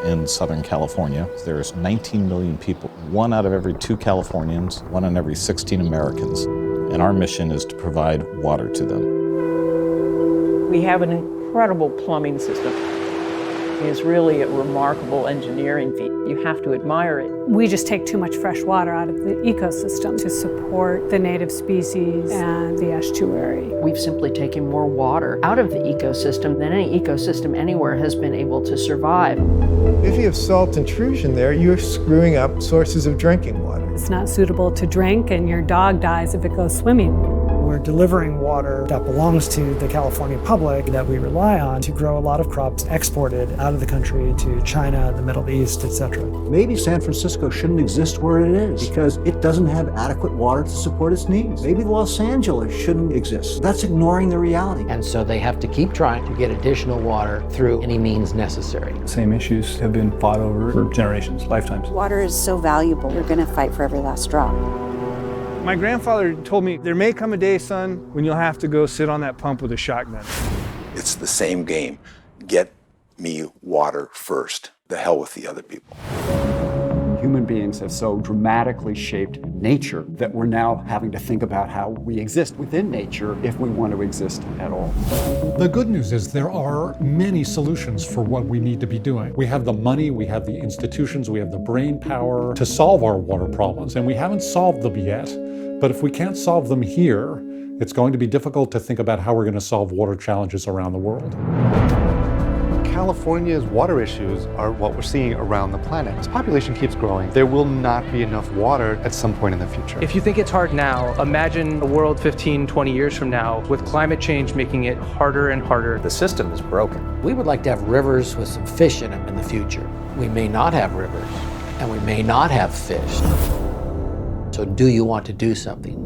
in Southern California. There's 19 million people, 1 out of every 2 Californians, 1 in every 16 Americans. And our mission is to provide water to them. We have an incredible plumbing system. It's really a remarkable engineering feat. You have to admire it. We just take too much fresh water out of the ecosystem to support the native species and the estuary. We've simply taken more water out of the ecosystem than any ecosystem anywhere has been able to survive. If you have salt intrusion there, you're screwing up sources of drinking water. It's not suitable to drink, and your dog dies if it goes swimming. We're delivering water that belongs to the California public that we rely on to grow a lot of crops exported out of the country to China, the Middle East, etc. Maybe San Francisco shouldn't exist where it is because it doesn't have adequate water to support its needs. Maybe Los Angeles shouldn't exist. That's ignoring the reality. And so they have to keep trying to get additional water through any means necessary. Same issues have been fought over for generations, lifetimes. Water is so valuable. We're going to fight for every last drop. My grandfather told me, there may come a day, son, when you'll have to go sit on that pump with a shotgun. It's the same game. Get me water first. The hell with the other people. Human beings have so dramatically shaped nature that we're now having to think about how we exist within nature if we want to exist at all. The good news is there are many solutions for what we need to be doing. We have the money, we have the institutions, we have the brain power to solve our water problems, and we haven't solved them yet. But if we can't solve them here, it's going to be difficult to think about how we're going to solve water challenges around the world. California's water issues are what we're seeing around the planet. As population keeps growing, there will not be enough water at some point in the future. If you think it's hard now, imagine a world 15, 20 years from now with climate change making it harder and harder. The system is broken. We would like to have rivers with some fish in them in the future. We may not have rivers, and we may not have fish. So do you want to do something?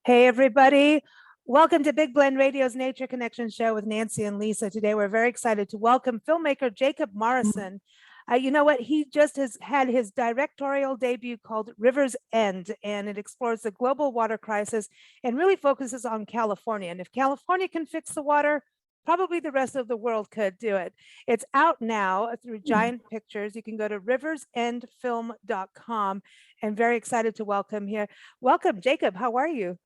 Hey, everybody. Welcome to Big Blend Radio's Nature Connection show with Nancy and Lisa. Today, we're very excited to welcome filmmaker Jacob Morrison. You know what? He just has had his directorial debut called River's End, and it explores the global water crisis and really focuses on California. And if California can fix the water, probably the rest of the world could do it. It's out now through Giant Pictures. You can go to riversendfilm.com, and very excited to welcome here. Welcome, Jacob. How are you?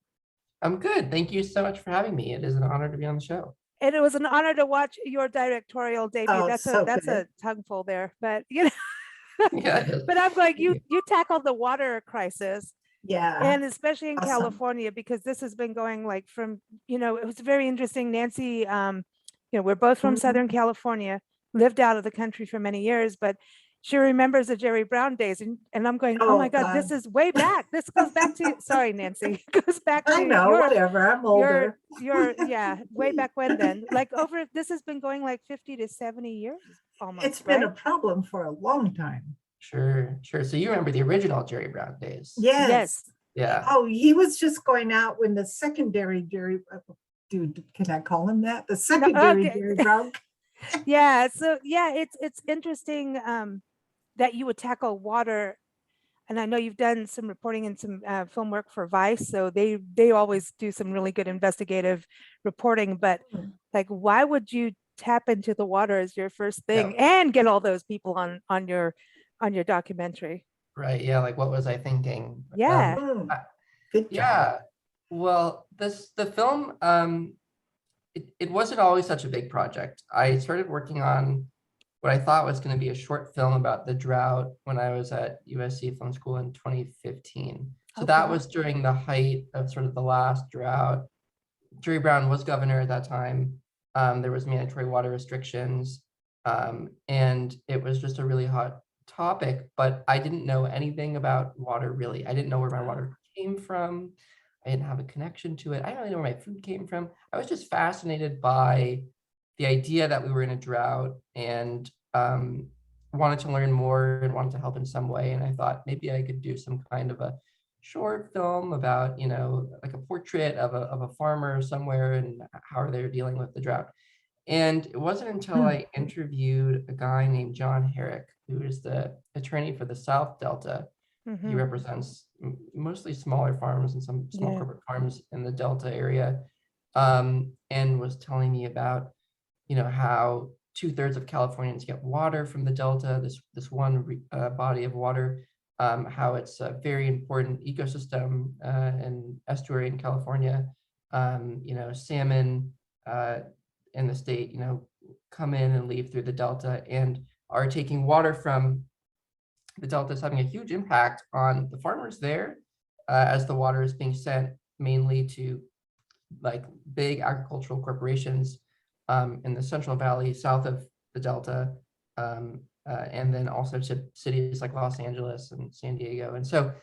I'm good. Thank you so much for having me. It is an honor to be on the show. And it was an honor to watch your directorial debut. Oh, that's so a good. tongueful there, but you know. Yeah. But I'm going, you tackled the water crisis. Yeah. And especially in Awesome. California, because this has been going like from, it was very interesting. Nancy, we're both from Southern California, lived out of the country for many years, but she remembers the Jerry Brown days. And I'm going, oh my God, this is way back. This goes back to, sorry, Nancy, goes back to. I know, whatever, I'm older. Yeah, way back when then. Like this has been going like 50 to 70 years almost. It's been a problem for a long time. Sure. So you remember the original Jerry Brown days? Yes. Yeah. Oh, he was just going out when the secondary Jerry, dude, can I call him that? The secondary Jerry Brown. Yeah. So yeah, it's interesting that you would tackle water. And I know you've done some reporting and some film work for Vice, so they always do some really good investigative reporting. But like, why would you tap into the water as your first thing and get all those people on your documentary? Right. Yeah. Like, what was I thinking? Yeah. Good job. Yeah. Well, the film, it wasn't always such a big project. I started working on what I thought was going to be a short film about the drought when I was at USC Film School in 2015. So that was during the height of sort of the last drought. Jerry Brown was governor at that time. There was mandatory water restrictions, and it was just a really hot topic, but I didn't know anything about water, really. I didn't know where my water came from. I didn't have a connection to it. I didn't really know where my food came from. I was just fascinated by the idea that we were in a drought and wanted to learn more and wanted to help in some way. And I thought maybe I could do some kind of a short film about, like a portrait of a farmer somewhere and how are they dealing with the drought. And it wasn't until I interviewed a guy named John Herrick, who is the attorney for the South Delta. He represents mostly smaller farms and some small corporate farms in the Delta area. and was telling me about, how 2/3 of Californians get water from the Delta, this one body of water, how it's a very important ecosystem and estuary in California. Salmon in the state, come in and leave through the Delta and are taking water from the Delta, is having a huge impact on the farmers there, as the water is being sent mainly to like big agricultural corporations in the Central Valley, south of the Delta, and then also to cities like Los Angeles and San Diego. And so,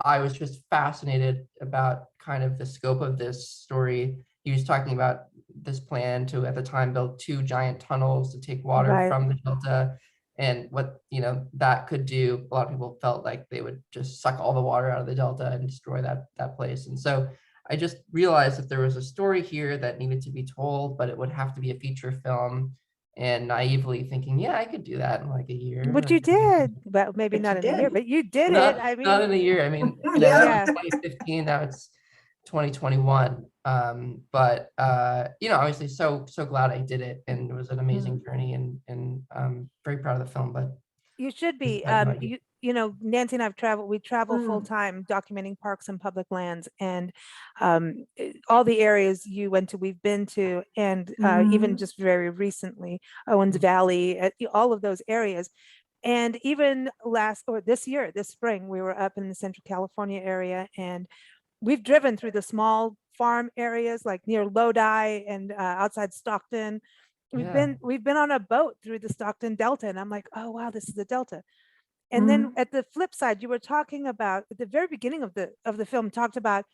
I was just fascinated about kind of the scope of this story. He was talking about this plan to, at the time, build 2 giant tunnels to take water from the Delta, and what, that could do. A lot of people felt like they would just suck all the water out of the Delta and destroy that place. And so I just realized that there was a story here that needed to be told, but it would have to be a feature film. And naively thinking, yeah, I could do that in like a year. But you did, well, maybe not in a year, but you did it. I mean, not in a year. I mean, that was 2015. Now it's 2021. But obviously, so glad I did it, and it was an amazing journey, and very proud of the film. But you should be. Nancy and I've traveled. We travel full time, documenting parks and public lands, and all the areas you went to, we've been to, and even just very recently, Owens Valley, all of those areas. And even this spring, we were up in the Central California area, and we've driven through the small farm areas like near Lodi and outside Stockton. We've been on a boat through the Stockton Delta, and I'm like, oh wow, this is the Delta. And then at the flip side, you were talking about at the very beginning of the film, talked about,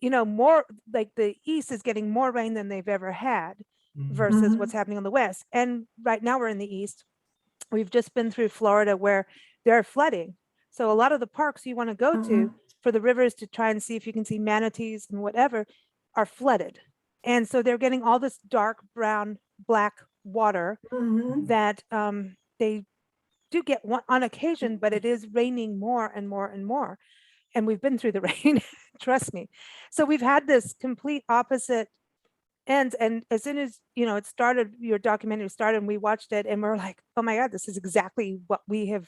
more like the East is getting more rain than they've ever had versus what's happening on the West. And right now we're in the East. We've just been through Florida where they're flooding. So a lot of the parks you want to go to for the rivers to try and see if you can see manatees and whatever are flooded. And so they're getting all this dark brown, black water that they do get on occasion, but it is raining more and more and more. And we've been through the rain, trust me. So we've had this complete opposite ends. And as soon as, it started, your documentary started, and we watched it, and we're like, oh my God, this is exactly what we have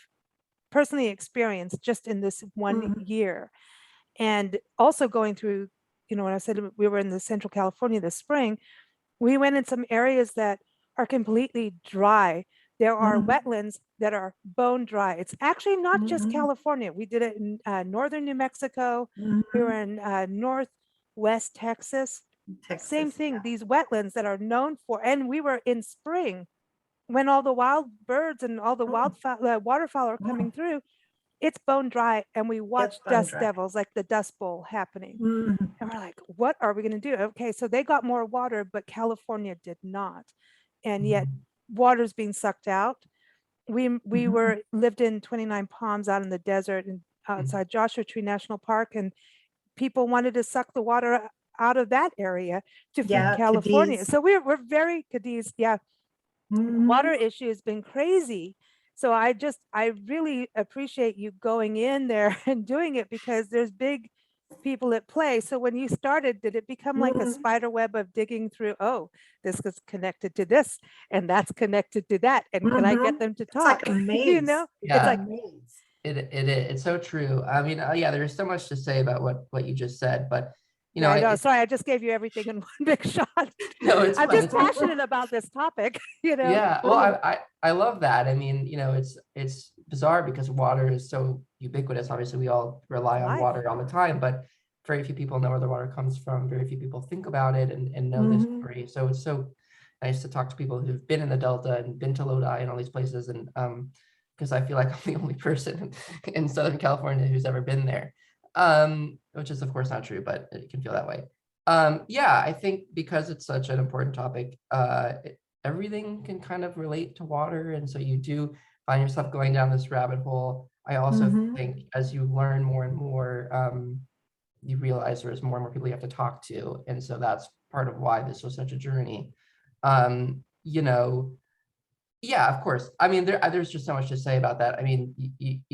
personally experienced just in this one year. And also going through, when I said we were in the Central California this spring, we went in some areas that are completely dry. There are wetlands that are bone dry. It's actually not just California. We did it in northern New Mexico. We were in northwest Texas. Same thing, these wetlands that are known for, and we were in spring when all the wild birds and all the waterfowl are coming through. It's bone dry, and we watched dust devils, like the Dust Bowl happening. And we're like, what are we going to do? Okay, so they got more water, but California did not. And yet water's being sucked out. We lived in 29 Palms out in the desert and outside Joshua Tree National Park, and people wanted to suck the water out of that area to feed California. Cadiz. So we're very Cadiz. Water issue has been crazy. So I really appreciate you going in there and doing it, because there's big people at play. So when you started, did it become like a spider web of digging through, oh, this is connected to this and that's connected to that, and can I get them to talk? It's like a maze. It's like a maze. It's so true. I mean, there's so much to say about what you just said, but I know. Sorry, I just gave you everything in one big shot. No, I'm just passionate about this topic. Yeah, well, I love that. I mean, it's bizarre because water is so ubiquitous. Obviously, we all rely on water all the time, but very few people know where the water comes from. Very few people think about it and know this story. So it's so nice to talk to people who've been in the Delta and been to Lodi and all these places, and because I feel like I'm the only person in Southern California who's ever been there. Which is of course not true, but it can feel that way. I think because it's such an important topic, everything can kind of relate to water, and so you do find yourself going down this rabbit hole. I also think as you learn more and more, you realize there's more and more people you have to talk to, and so that's part of why this was such a journey. Yeah, of course. I mean, there's just so much to say about that. I mean,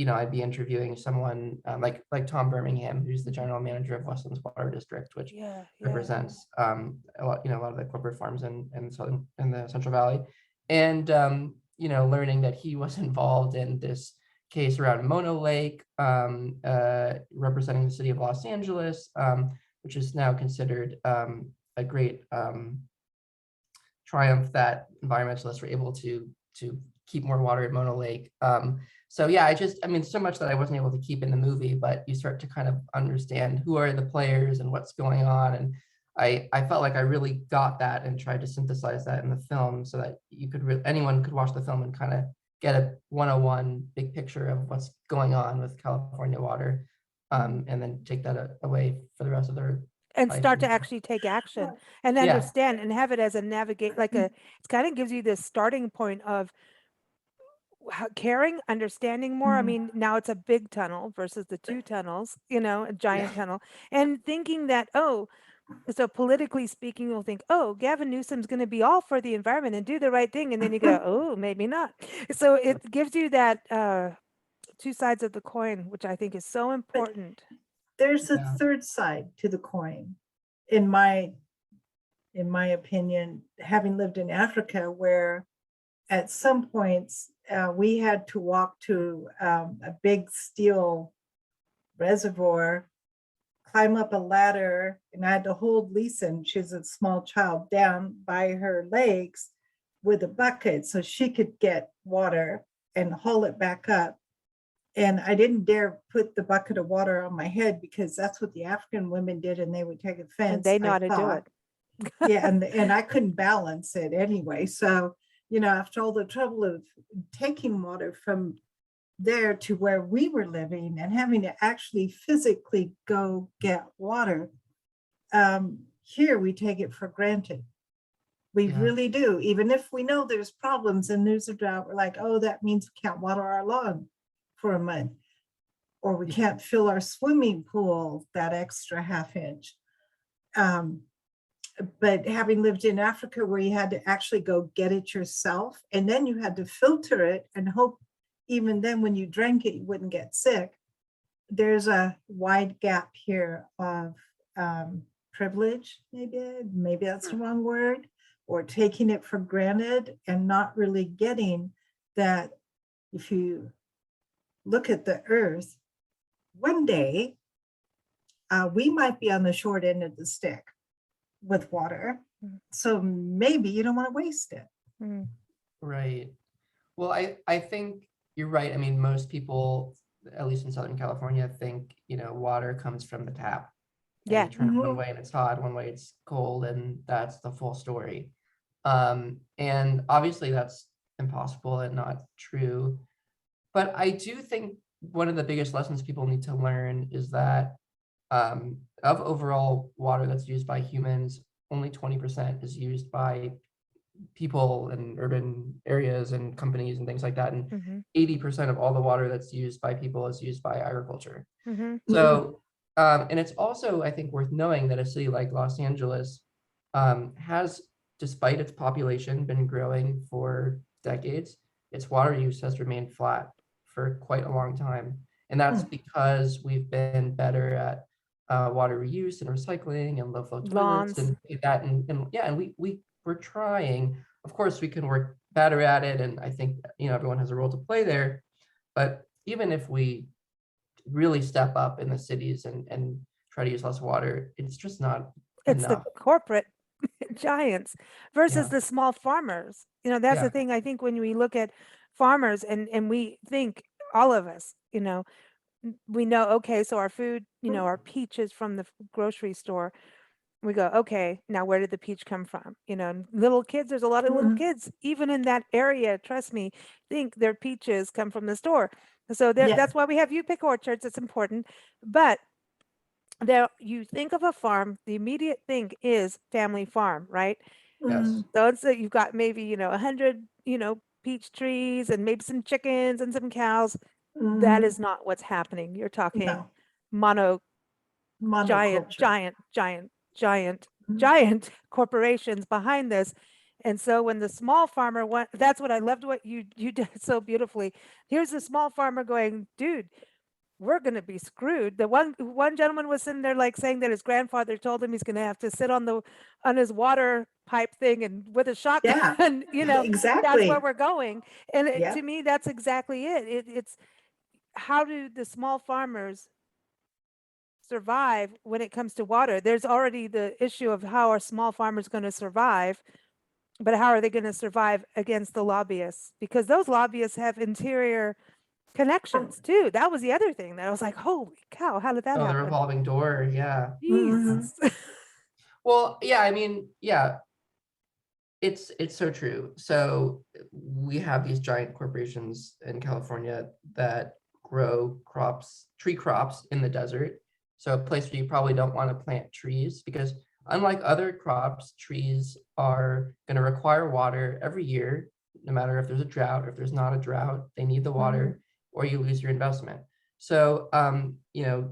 I'd be interviewing someone like Tom Birmingham, who's the general manager of Westlands Water District, which represents a lot of the corporate farms in the Central Valley, and learning that he was involved in this case around Mono Lake, representing the city of Los Angeles, which is now considered a great triumph that environmentalists were able to keep more water at Mono Lake. So yeah, so much that I wasn't able to keep in the movie, but you start to kind of understand who are the players and what's going on. And I felt like I really got that and tried to synthesize that in the film so that anyone could watch the film and kind of get a 101 big picture of what's going on with California water, and then take that away for the rest of their and life. start to actually take action and understand and have it as a navigate, like it kind of gives you this starting point of caring, understanding more. I mean, now it's a big tunnel versus the 2 tunnels, a giant tunnel, and thinking that, so politically speaking, you'll think, Gavin Newsom's going to be all for the environment and do the right thing. And then you go, maybe not. So it gives you that 2 sides of the coin, which I think is so important. There's a third side to the coin, in my opinion, having lived in Africa, where at some points we had to walk to a big steel reservoir, climb up a ladder, and I had to hold Lisa, and she's a small child, down by her legs with a bucket so she could get water and haul it back up. And I didn't dare put the bucket of water on my head because that's what the African women did, and they would take offense. And they know how to do it. Yeah, and I couldn't balance it anyway. So, after all the trouble of taking water from there to where we were living and having to actually physically go get water, here we take it for granted. We really do. Even if we know there's problems and there's a drought, we're like, that means we can't water our lawn for a month, or we can't fill our swimming pool that extra half inch. But having lived in Africa, where you had to actually go get it yourself, and then you had to filter it and hope even then when you drank it, you wouldn't get sick. There's a wide gap here of privilege, maybe that's the wrong word, or taking it for granted and not really getting that if you look at the earth, one day we might be on the short end of the stick with water. So maybe you don't want to waste it. Right. Well, I think you're right. I mean, most people, at least in Southern California, think, water comes from the tap. You turn it one way and it's hot, one way it's cold, and that's the full story. And obviously that's impossible and not true. But I do think one of the biggest lessons people need to learn is that of overall water that's used by humans, only 20% is used by people in urban areas and companies and things like that. And 80% of all the water that's used by people is used by agriculture. So, and it's also, I think, worth knowing that a city like Los Angeles has, despite its population, been growing for decades. Its water use has remained flat for quite a long time. And that's because we've been better at water reuse and recycling and low flow toilets and that. And we're trying. Of course, we can work better at it. And I think, everyone has a role to play there. But even if we really step up in the cities and try to use less water, it's just not It's enough. the corporate giants versus the small farmers. That's the thing. I think when we look at farmers and we think, all of us, we know, okay, so our food, our peaches from the grocery store, we go, okay, now where did the peach come from? Little kids, there's a lot of little kids, even in that area, trust me, think their peaches come from the store. So that's why we have you pick orchards. It's important. But there, you think of a farm, the immediate thing is family farm, right? Yes. So it's you've got maybe, 100, peach trees and maybe some chickens and some cows. That is not what's happening. You're talking giant corporations behind this. And so when the small farmer went, that's what I loved what you did so beautifully. Here's the small farmer going, dude, we're going to be screwed. The one gentleman was sitting there like saying that his grandfather told him he's going to have to sit on his water pipe thing and with a shotgun. Yeah, You know, that's exactly. where we're going. And Yeah. to me, that's exactly it. It's how do the small farmers survive when it comes to water? There's already the issue of how are small farmers going to survive, but how are they going to survive against the lobbyists? Because those lobbyists have interior connections too. That was the other thing that I was like, holy cow, how did that Oh, the happen? revolving door, yeah. Jesus. Well, yeah, I mean, yeah, it's so true. So we have these giant corporations in California that grow tree crops in the desert. So a place where you probably don't want to plant trees, because unlike other crops, trees are going to require water every year, no matter if there's a drought or if there's not a drought, they need the water or you lose your investment. So, you know,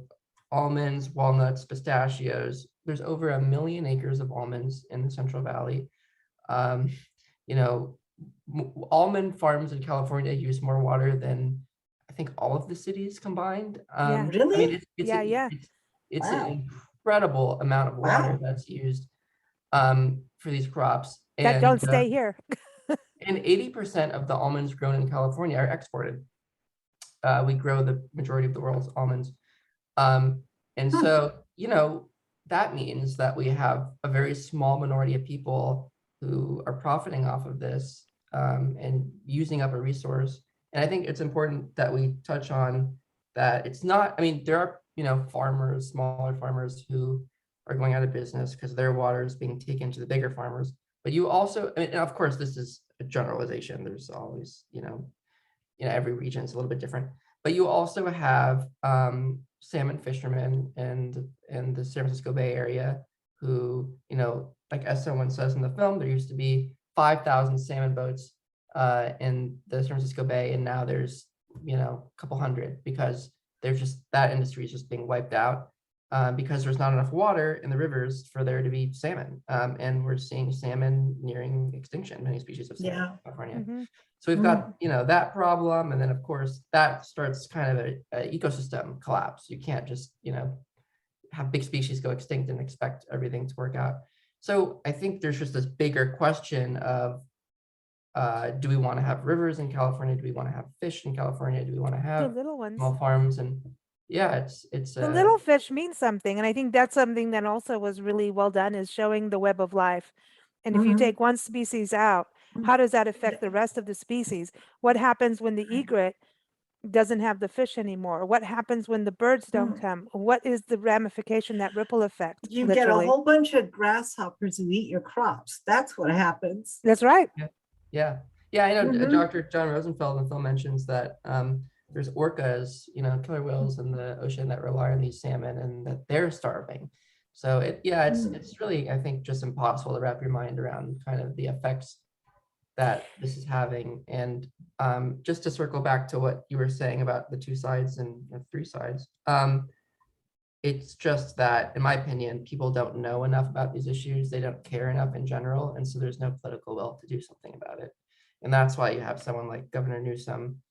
almonds, walnuts, pistachios, there's over 1 million acres of almonds in the Central Valley. You know, almond farms in California use more water than I think all of the cities combined. Really? I mean, it's Wow. an incredible amount of water that's used for these crops. That don't stay here. And 80% of the almonds grown in California are exported. We grow the majority of the world's almonds. And so, you know, that means that we have a very small minority of people who are profiting off of this and using up a resource. And I think it's important that we touch on that it's not, I mean, there are, you know, farmers, smaller farmers who are going out of business because their water is being taken to the bigger farmers. But you also, I mean, and of course, this is a generalization. There's always, you know, every region is a little bit different. But you also have salmon fishermen in the San Francisco Bay Area who, you know, like as someone says in the film, there used to be 5,000 salmon boats in the San Francisco Bay, and now there's, you know, a couple hundred, because there's just, that industry is just being wiped out because there's not enough water in the rivers for there to be salmon. And we're seeing salmon nearing extinction, many species of salmon in California. So we've got, you know, that problem. And then of course that starts kind of a ecosystem collapse. You can't just, you know, have big species go extinct and expect everything to work out. So I think there's just this bigger question of, do we want to have rivers in California? Do we want to have fish in California? Do we want to have The little ones. small farms? And yeah, it's the little fish means something. And I think that's something that also was really well done, is showing the web of life. And if you take one species out, how does that affect the rest of the species? What happens when the egret doesn't have the fish anymore? What happens when the birds don't come? What is the ramification, that ripple effect? You get a whole bunch of grasshoppers who eat your crops. That's what happens. That's right. Yeah. I know Dr. John Rosenfeld in the film mentions that there's orcas, you know, killer whales in the ocean that rely on these salmon, and that they're starving. So it's really, I think, just impossible to wrap your mind around kind of the effects that this is having. And just to circle back to what you were saying about the two sides and three sides, it's just that, in my opinion, people don't know enough about these issues. They don't care enough in general. And so there's no political will to do something about it. And that's why you have someone like Governor Newsom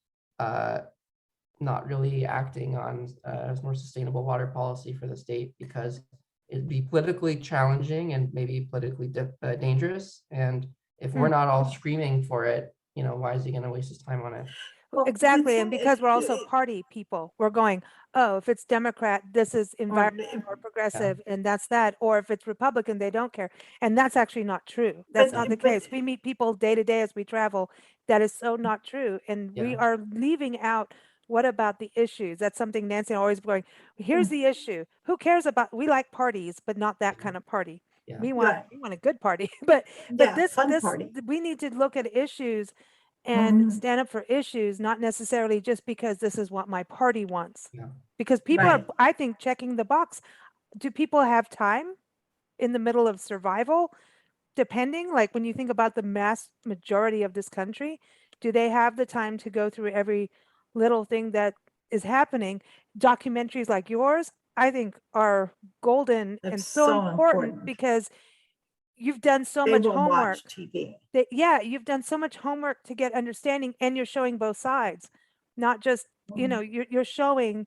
not really acting on a more sustainable water policy for the state, because it'd be politically challenging and maybe politically dangerous. And if we're not all screaming for it, you know, why is he going to waste his time on it? Well, exactly. And because we're also party people, we're going, oh, if it's Democrat, this is environmental or progressive, and that's that. Or if it's Republican, they don't care. And that's actually not true. That's not the case. We meet people day to day as we travel. That is so not true. And we are leaving out, what about the issues? That's something Nancy always going, here's the issue. Who cares about, we like parties, but not that kind of party. We want a good party. but this party. We need to look at issues and stand up for issues, not necessarily just because this is what my party wants. Because people are, I think, checking the box. Do people have time in the middle of survival? Depending, like when you think about the mass majority of this country, do they have the time to go through every little thing that is happening? Documentaries like yours, I think, are golden and so important because you've done so They much will homework. watch TV. That, yeah, you've done so much homework to get understanding, and you're showing both sides, not just, you know, you're showing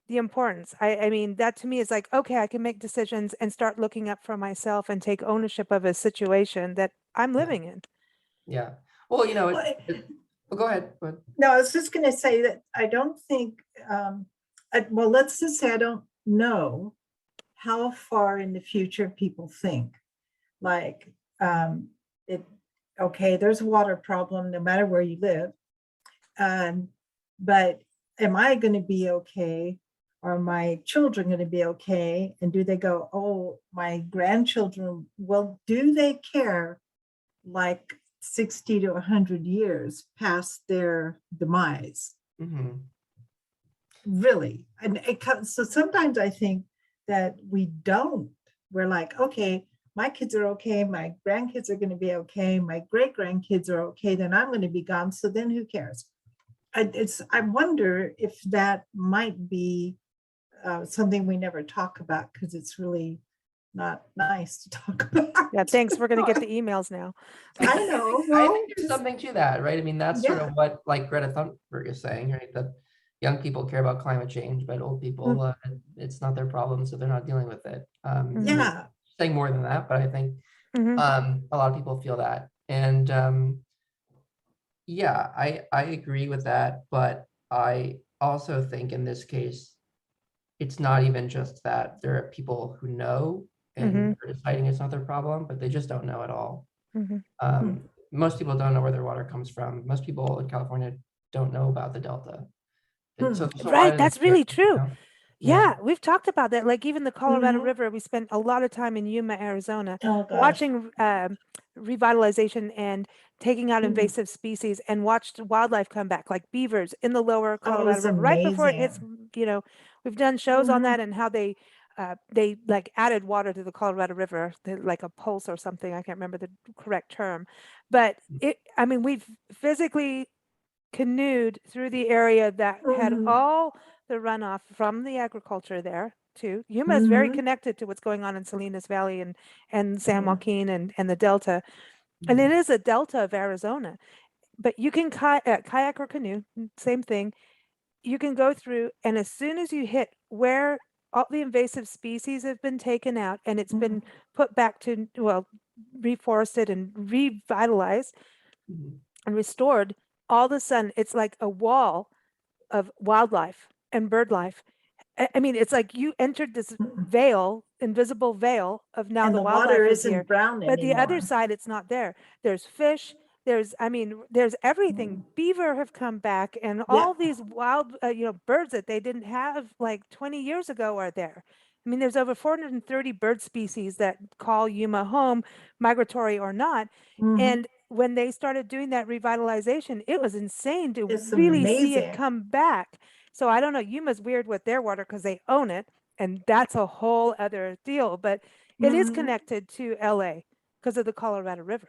the importance. I mean, that to me is like, okay, I can make decisions and start looking up for myself and take ownership of a situation that I'm living in. Yeah. Well, you know, Well, well, go ahead. Go ahead. No, I was just going to say that I don't think, well, let's just say I don't know how far in the future people think. Like, okay, there's a water problem no matter where you live. But am I going to be okay? Are my children going to be okay? And do they go, oh, my grandchildren, well, do they care like 60 to 100 years past their demise? Mm-hmm. Really? And so sometimes I think that we don't. We're like, okay, my kids are okay, my grandkids are going to be okay, my great grandkids are okay, then I'm going to be gone. So then who cares? I wonder if that might be something we never talk about, because it's really not nice to talk about. Yeah, thanks. We're going to get the emails now. I know. I think there's something to that, right? I mean, that's sort Yeah. of what like Greta Thunberg is saying, right? That young people care about climate change, but old people, it's not their problem, so they're not dealing with it. Yeah. Saying more than that, but I think Mhm. a lot of people feel that. And yeah, I agree with that, but I also think in this case, it's not even just that. There are people who know and are deciding it's not their problem, but they just don't know at all. Mhm. Most people don't know where their water comes from. Most people in California don't know about the Delta. And so why Right, do they that's care, really you true. know? Yeah, we've talked about that. Like even the Colorado Mhm. River, we spent a lot of time in Yuma, Arizona, Oh, gosh. watching revitalization and taking out Mhm. invasive species, and watched wildlife come back, like beavers in the lower Colorado it's River, right before it hits. amazing. You know, we've done shows on Mhm. that and how they like added water to the Colorado River, like a pulse or something. I can't remember the correct term, but I mean, we've physically canoed through the area that had Mhm. all the runoff from the agriculture there too. Yuma is very Mhm. connected to what's going on in Salinas Valley and San Yeah. Joaquin and the Delta. And it is a Delta of Arizona. But you can kayak or canoe, same thing. You can go through, and as soon as you hit where all the invasive species have been taken out and it's been put back to, well, reforested and revitalized and restored, all of a sudden it's like a wall of wildlife and bird life. I mean, it's like you entered this veil, invisible veil of now And the the wildlife water is here. isn't brown But the other anymore. side, it's not there. There's fish. There's, I mean, there's everything. Beaver have come back, and all these wild, birds that they didn't have like 20 years ago are there. I mean, there's over 430 bird species that call Yuma home, migratory or not. Mhm. And when they started doing that revitalization, it was insane to It's really see it amazing. come back. So I don't know, Yuma's weird with their water because they own it, and that's a whole other deal, but it is Mhm. connected to LA because of the Colorado River.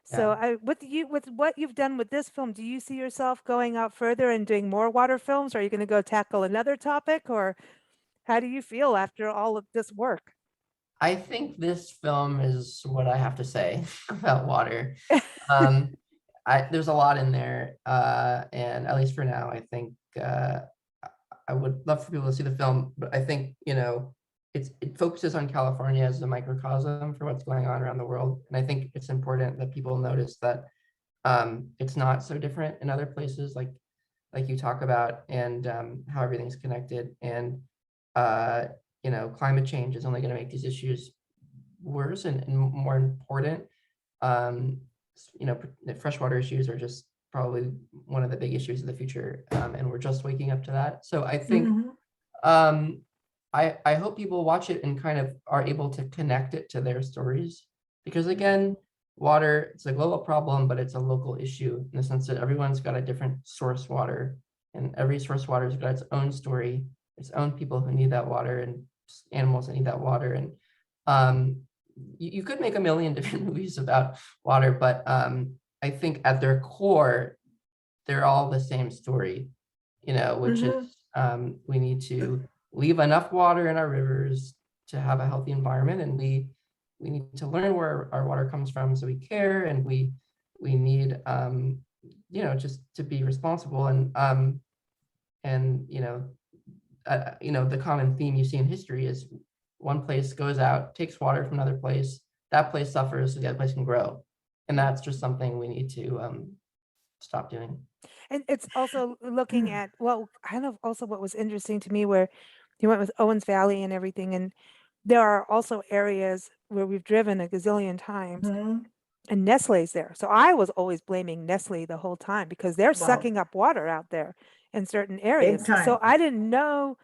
So with what you've done with this film, do you see yourself going out further and doing more water films? Or are you going to go tackle another topic, or how do you feel after all of this work? I think this film is what I have to say about water. There's a lot in there, and at least for now, I think I would love for people to see the film. But I think it focuses on California as a microcosm for what's going on around the world, and I think it's important that people notice that it's not so different in other places, like you talk about, and how everything's connected. And climate change is only going to make these issues worse and more important. Freshwater issues are just probably one of the big issues of the future, and we're just waking up to that. So I think I hope people watch it and kind of are able to connect it to their stories, because again, water, it's a global problem, but it's a local issue in the sense that everyone's got a different source water, and every source water's got its own story, its own people who need that water, and animals that need that water. And you could make a million different movies about water, but I think at their core, they're all the same story, which is we need to leave enough water in our rivers to have a healthy environment, and we need to learn where our water comes from so we care, and we need just to be responsible, and the common theme you see in history is one place goes out, takes water from another place, that place suffers so the other place can grow, and that's just something we need to stop doing. And it's also looking at, well, kind of also what was interesting to me where you went with Owens Valley and everything, and there are also areas where we've driven a gazillion times and Nestle's there. So I was always blaming Nestle the whole time because they're sucking up water out there in certain areas. So I didn't know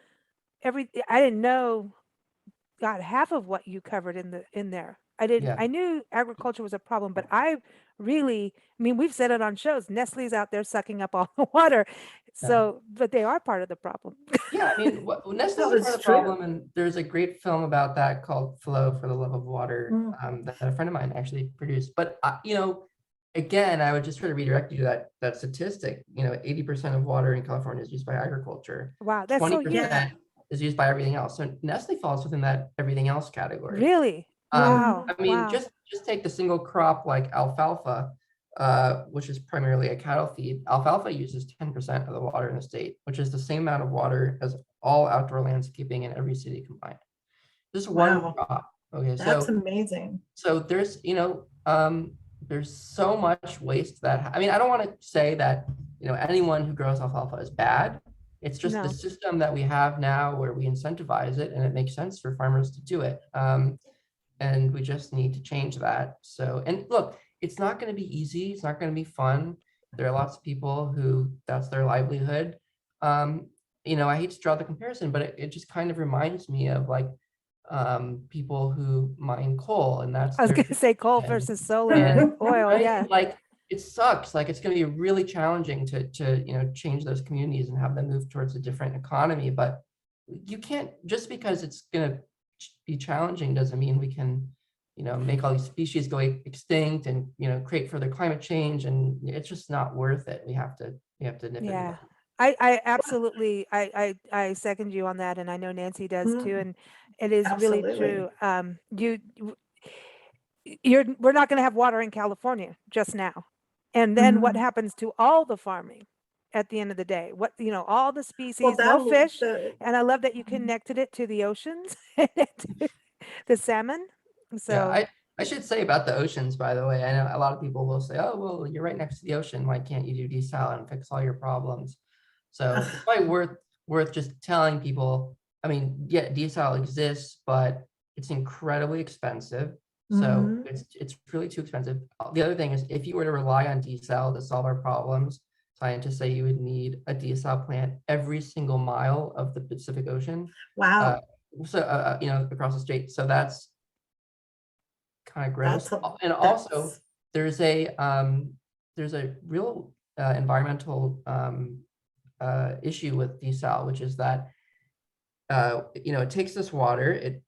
God, half of what you covered in there. I knew agriculture was a problem, but we've said it on shows, Nestle's out there sucking up all the water. So, but they are part of the problem. Yeah, I mean, Nestle's part of the problem, and there's a great film about that called Flow for the Love of Water that a friend of mine actually produced. But, again, I would just try to redirect you to that statistic. 80% of water in California is used by agriculture. Wow, that's 20% is used by everything else. So Nestle falls within that everything else category. Really? Wow. I mean, just take the single crop like alfalfa, which is primarily a cattle feed. Alfalfa uses 10% of the water in the state, which is the same amount of water as all outdoor landscaping in every city combined. Just one crop. Okay, that's amazing. So there's there's so much waste that I don't want to say that anyone who grows alfalfa is bad. It's just the system that we have now where we incentivize it and it makes sense for farmers to do it. And we just need to change that. So, and look, it's not going to be easy. It's not going to be fun. There are lots of people who that's their livelihood. I hate to draw the comparison, but it just kind of reminds me of like people who mine coal, and that's I was going to say coal versus solar and oil. Right? Yeah. Like it sucks. Like it's going to be really challenging to change those communities and have them move towards a different economy. But you can't, just because it's going to be challenging doesn't mean we can make all these species go extinct and create further climate change, and it's just not worth it. We have to nip it in the bud. I absolutely I second you on that, and I know Nancy does too, and it is really true. We're not going to have water in California just now, and then what happens to all the farming at the end of the day? All the species, no fish, and I love that you connected it to the oceans, the salmon. So yeah, I should say about the oceans, by the way, I know a lot of people will say, oh, well, you're right next to the ocean. Why can't you do desal and fix all your problems? So it's probably worth just telling people, desal exists, but it's incredibly expensive. So it's really too expensive. The other thing is, if you were to rely on desal to solve our problems, scientists say you would need a desal plant every single mile of the Pacific Ocean. Wow. Across the state. So that's kind of gross. And also there's a real environmental issue with desal, which is that it takes this water, it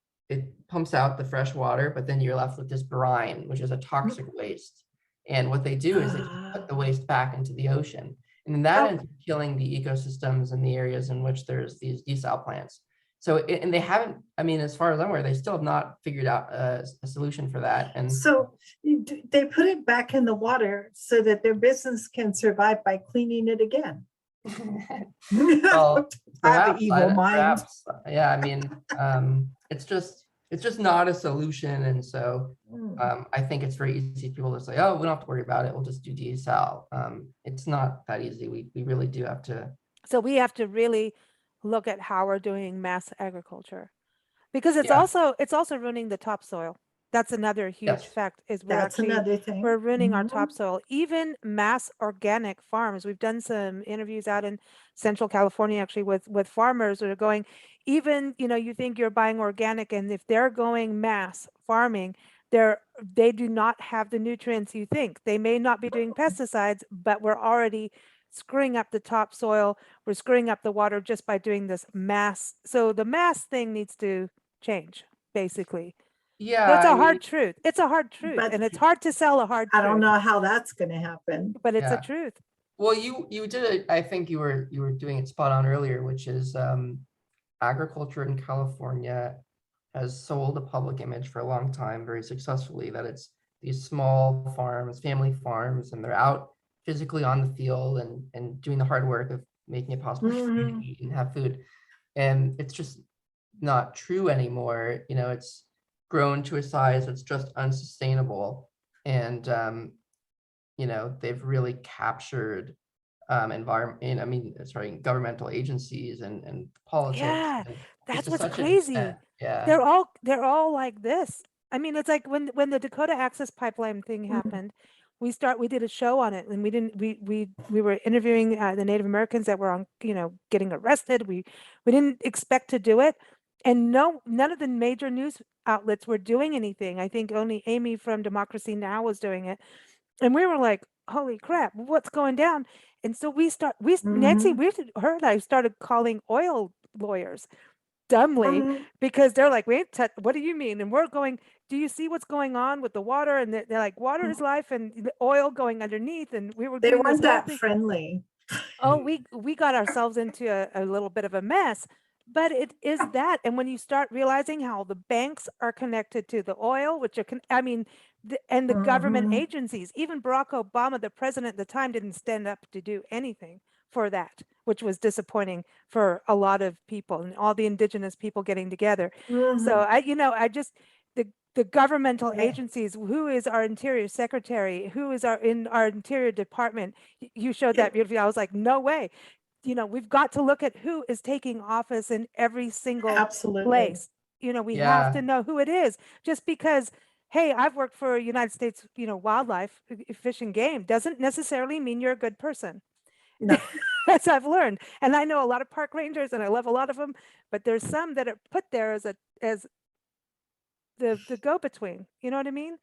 pumps out the fresh water, but then you're left with this brine, which is a toxic waste. And what they do is they put the waste back into the ocean, and that ends up killing the ecosystems in the areas in which there's these desal plants. So, and they haven't, as far as I'm aware, they still have not figured out a solution for that. And so they put it back in the water so that their business can survive by cleaning it again. Well, perhaps, evil mind. It's just not a solution. And so I think it's very easy for people to say, oh, we don't have to worry about it, we'll just do desal. It's not that easy. We really do have to. So we have to really look at how we're doing mass agriculture, because it's also ruining the topsoil. That's another huge fact, is we're ruining our topsoil. Even mass organic farms, we've done some interviews out in Central California actually with farmers that are going, even you think you're buying organic, and if they're going mass farming, they do not have the nutrients you think. They may not be doing pesticides, but we're already screwing up the topsoil. We're screwing up the water just by doing this mass. So the mass thing needs to change, basically. Yeah, but it's a hard truth. It's a hard truth, and it's hard to sell a hard truth. I don't know how that's going to happen, but it's a truth. Well, you did it. I think you were doing it spot on earlier, which is agriculture in California has sold a public image for a long time very successfully, that it's these small farms, family farms, and they're out physically on the field and doing the hard work of making it possible for you to eat and have food. And it's just not true anymore. You know, it's grown to a size that's just unsustainable. And, you know, they've really captured governmental agencies and politics. Yeah, And that's to what's such an crazy. extent. Yeah. They're all like this. I mean, it's like when the Dakota Access Pipeline thing happened, we did a show on it, and we were interviewing the Native Americans that were on, you know, getting arrested. We didn't expect to do it, and none of the major news outlets were doing anything. I think only Amy from Democracy Now! Was doing it, and we were like, "Holy crap, what's going down?" And so Nancy, her and I started calling oil lawyers dumbly because they're like, wait, what do you mean? And we're going, do you see what's going on with the water? And they're like, water is life, and the oil going underneath. And we were They doing weren't this whole that thing. friendly. Oh, we got ourselves into a little bit of a mess, but it is that. And when you start realizing how the banks are connected to the oil, which are, and the government agencies, even Barack Obama, the president at the time, didn't stand up to do anything for that, which was disappointing for a lot of people and all the indigenous people getting together. So the governmental agencies, who is our interior secretary, who is in our interior department, you showed that beautifully. I was like, no way. You know, we've got to look at who is taking office in every single place. You know, we have to know who it is, just because, hey, I've worked for United States, you know, wildlife, fish and game doesn't necessarily mean you're a good person. No. As I've learned. And I know a lot of park rangers and I love a lot of them, but there's some that are put there as the go-between. You know what I mean?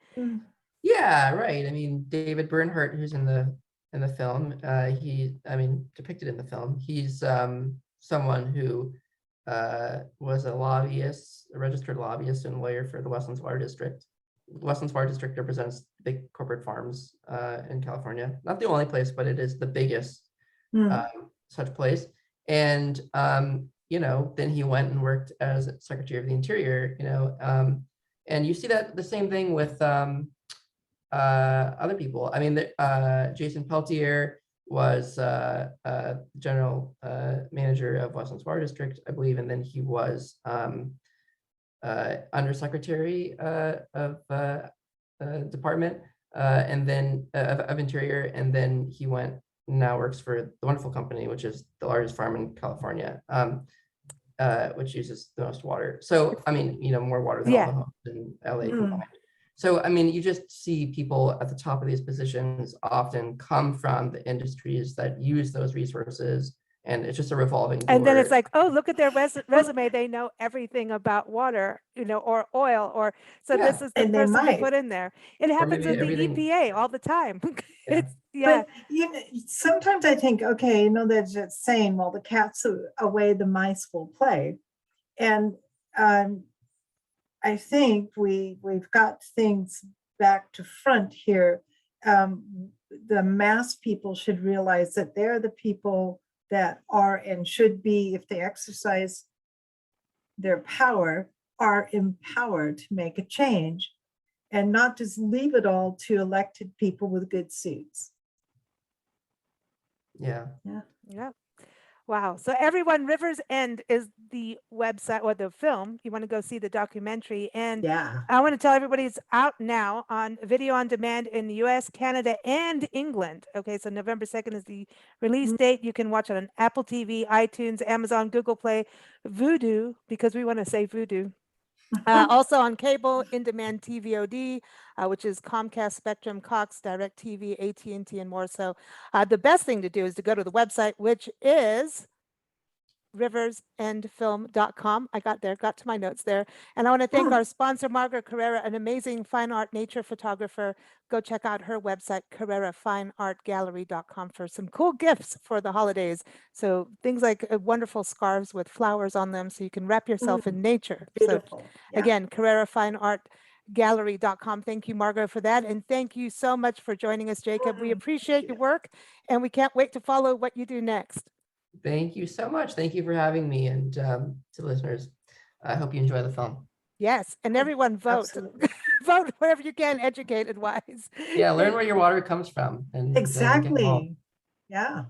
Yeah, right. I mean, David Bernhardt, who's in the film, depicted in the film, he's someone who was a lobbyist, a registered lobbyist and lawyer for the Westlands Water District. Westlands Water District represents big corporate farms in California. Not the only place, but it is the biggest such place. And you know, then he went and worked as Secretary of the Interior. You know, and you see that the same thing with other people. I mean, Jason Peltier was general manager of Westlands Water District, I believe, and then he was undersecretary of department and then of Interior, and then he now works for the wonderful company, which is the largest farm in California, which uses the most water. So, I mean, you know, more water than all the homes in LA combined. So, I mean, you just see people at the top of these positions often come from the industries that use those resources, and it's just a revolving door. And then it's like, oh, look at their resume. They know everything about water, you know, or oil, or so this is the person we put in there. It happens with the EPA all the time. But you know, sometimes I think, okay, you know, there's that saying, well, the cat's away, the mice will play. And I think we've got things back to front here. The mass people should realize that they're the people that are and should be, if they exercise their power, are empowered to make a change, and not just leave it all to elected people with good suits. Yeah. Wow. So everyone, River's End is the website or the film. You want to go see the documentary. And I want to tell everybody it's out now on video on demand in the US, Canada, and England. Okay, so November 2nd is the release date. You can watch it on Apple TV, iTunes, Amazon, Google Play, Vudu, because we want to say Vudu. Also on cable, in-demand TVOD, which is Comcast, Spectrum, Cox, DirecTV, AT&T, and more. So the best thing to do is to go to the website, which is riversendfilm.com. I got to my notes there. And I want to thank our sponsor, Margaret Carrera, an amazing fine art nature photographer. Go check out her website, carrerafineartgallery.com, for some cool gifts for the holidays. So things like wonderful scarves with flowers on them so you can wrap yourself in nature. Beautiful. So again, carrerafineartgallery.com. Thank you, Margaret, for that. And thank you so much for joining us, Jacob. We appreciate your work, and we can't wait to follow what you do next. Thank you so much. Thank you for having me, and to listeners, I hope you enjoy the film. Yes, and everyone vote. Absolutely. Vote wherever you can, educated wise. Yeah, learn where your water comes from and get home. Exactly. Yeah.